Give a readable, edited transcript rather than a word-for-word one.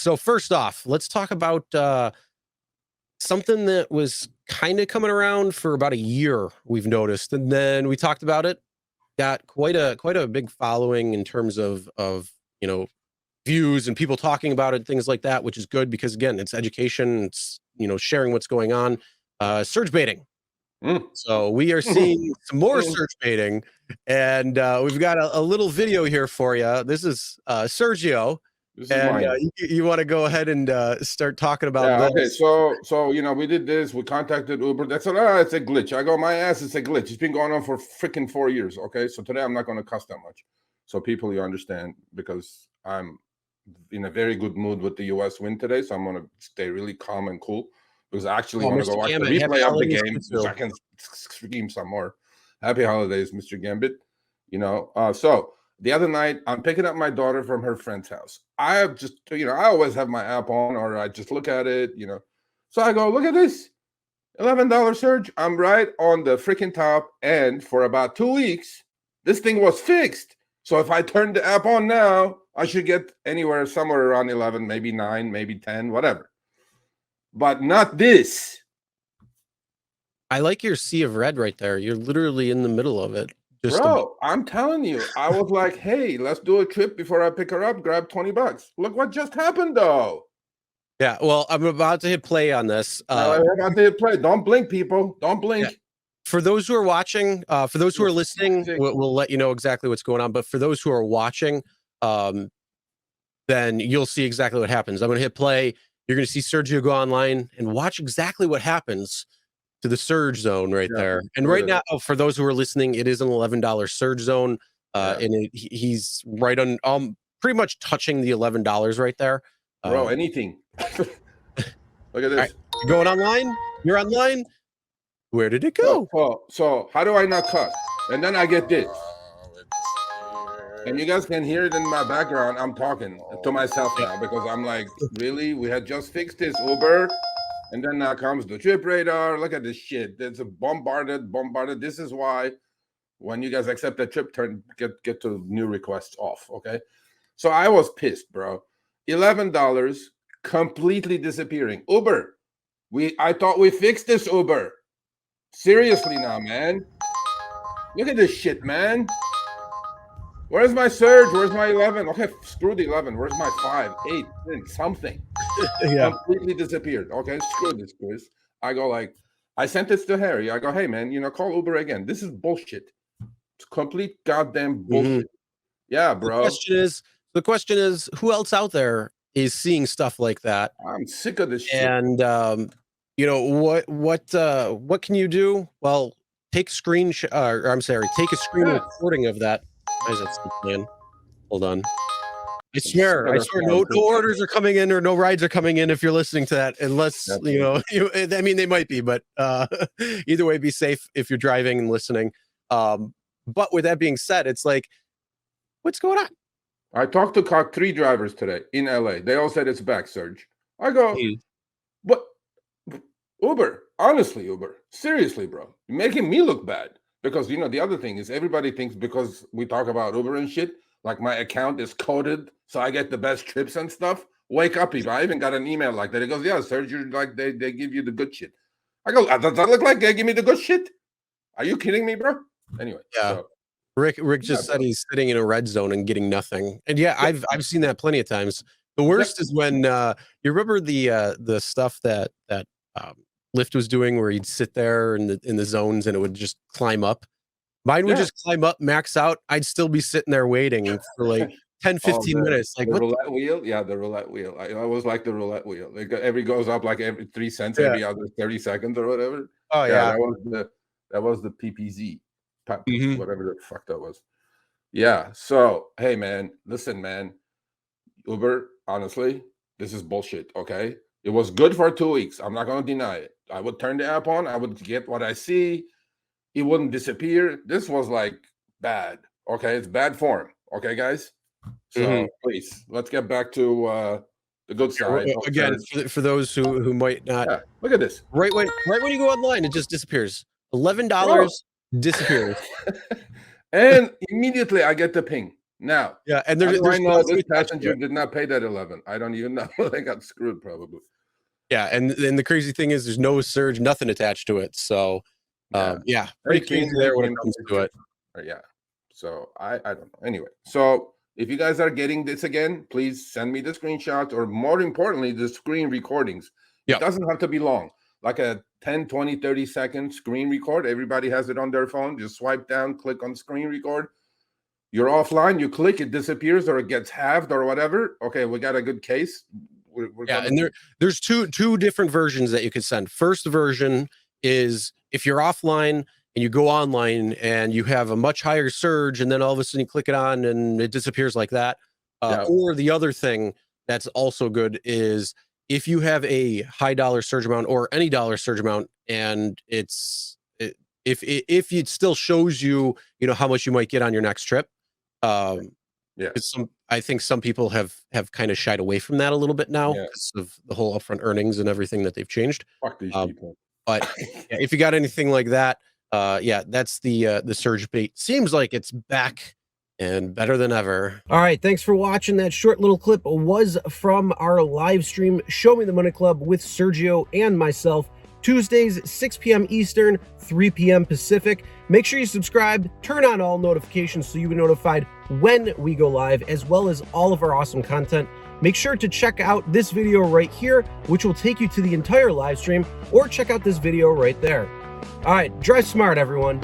So first off, let's talk about something that was kind of coming around for about a year, we've noticed, and then we talked about it. Got quite a big following in terms of views and people talking about it, things like that, which is good because again, it's education, it's sharing what's going on. Surge baiting. So we are seeing some more surge baiting, and we've got a little video here for you. This is Sergio. This is mine. You want to go ahead and start talking about this? Okay, so we did this. We contacted Uber. That's it's a glitch. I go, my ass, it's a glitch. It's been going on for freaking 4 years. Okay, so today I'm not going to cuss that much, so people, you understand, because I'm in a very good mood with the U.S. win today. So I'm going to stay really calm and cool because I actually want to go watch the replay of the game so I can scream some more. Happy holidays, Mr. Gambit. So. The other night, I'm picking up my daughter from her friend's house. I have just, I always have my app on, or I just look at it, So I go, look at this, $11 surge. I'm right on the freaking top. And for about 2 weeks, this thing was fixed. So if I turn the app on now, I should get somewhere around 11, maybe 9, maybe 10, whatever. But not this. I like your sea of red right there. You're literally in the middle of it. Bro, I'm telling you, I was like, hey, let's do a trip before I pick her up, grab $20. Look what just happened, though. Yeah, well, I'm about to hit play on this. I'm about to hit play. Don't blink, people. Don't blink. Yeah. For those who are watching, for those who are listening, we'll let you know exactly what's going on. But for those who are watching, then you'll see exactly what happens. I'm going to hit play. You're going to see Sergio go online and watch exactly what happens to the surge zone right there. And right now, for those who are listening, it is an $11 surge zone. And he's right on, pretty much touching the $11 right there. Bro, anything. Look at this. Right, going online? You're online? Where did it go? So how do I not cut? And then I get this. And you guys can hear it in my background. I'm talking to myself now because I'm like, really? We had just fixed this, Uber? And then now comes the trip radar. Look at this shit. It's a bombarded. This is why when you guys accept that trip, get to new requests off. Okay. So I was pissed, bro. $11 completely disappearing. Uber. I thought we fixed this, Uber. Seriously now, man. Look at this shit, man. Where's my surge? Where's my 11? Okay, screw the 11. Where's my 5, 8, 10, something? Completely disappeared. Okay, screw this, Chris. I go like, I sent this to Harry. I go, hey, man, call Uber again. This is bullshit. It's complete goddamn bullshit. Yeah, bro. The question is, who else out there is seeing stuff like that? I'm sick of this shit. And, what can you do? Well, take a screen recording of that. Why is that playing? Hold on. I swear, no orders are coming in or no rides are coming in if you're listening to that, unless, I mean, they might be, but either way, be safe if you're driving and listening. But with that being said, it's like, what's going on? I talked to 3 drivers today in LA. They all said it's back, Surge. I go, but Uber, honestly, Uber, seriously, bro, you're making me look bad. Because, the other thing is everybody thinks because we talk about Uber and shit, like my account is coded so I get the best trips and stuff. Wake up, people. I even got an email like that. It goes, yeah, Serge, you're like, they give you the good shit. I go, does that look like they give me the good shit? Are you kidding me, bro? Anyway. Yeah. So, Rick just said he's sitting in a red zone and getting nothing. And I've seen that plenty of times. The worst is when you remember the stuff that Lyft was doing where he'd sit there in the zones and it would just climb up. Mine would just climb up, max out. I'd still be sitting there waiting for like 10, 15 minutes. Like the roulette wheel? Yeah, the roulette wheel. I always like the roulette wheel. Every goes up like every 3 cents every other 30 seconds or whatever. Oh yeah. That was the PPZ. Whatever the fuck that was. Yeah. So hey man, listen, man. Uber, honestly, this is bullshit. Okay. It was good for 2 weeks. I'm not going to deny it. I would turn the app on. I would get what I see. It wouldn't disappear. This was like bad. Okay. It's bad form. Okay, guys. So please, let's get back to the good side. Again, for those who might not. Look at this. Right when you go online, it just disappears. $11 disappears. And immediately I get the ping. Now, Yeah, and how there's do I know nothing this attached to passenger it. did not pay that 11? I don't even know. They got screwed probably. Yeah, and the crazy thing is there's no surge, nothing attached to it. So yeah, pretty crazy there when it comes to it. Yeah. So I don't know. Anyway, so if you guys are getting this again, please send me the screenshot, or more importantly, the screen recordings. Yep. It doesn't have to be long, like a 10, 20, 30-second screen record. Everybody has it on their phone. Just swipe down, click on screen record. You're offline, you click, it disappears or it gets halved or whatever. Okay, we got a good case. We're Yeah, and there's two different versions that you could send. First version is if you're offline and you go online and you have a much higher surge, and then all of a sudden you click it on and it disappears like that. Or the other thing that's also good is if you have a high dollar surge amount or any dollar surge amount, and if it still shows you, how much you might get on your next trip. Yeah, I think some people have kind of shied away from that a little bit now because of the whole upfront earnings and everything that they've changed. Fuck these people. But yeah, if you got anything like that, that's the surge bait. Seems like it's back and better than ever. All right, thanks for watching. That short little clip was from our live stream, Show Me the Money Club with Sergio and myself. Tuesdays, 6 p.m. Eastern, 3 p.m. Pacific. Make sure you subscribe, turn on all notifications so you'll be notified when we go live, as well as all of our awesome content. Make sure to check out this video right here, which will take you to the entire live stream, or check out this video right there. All right, drive smart, everyone.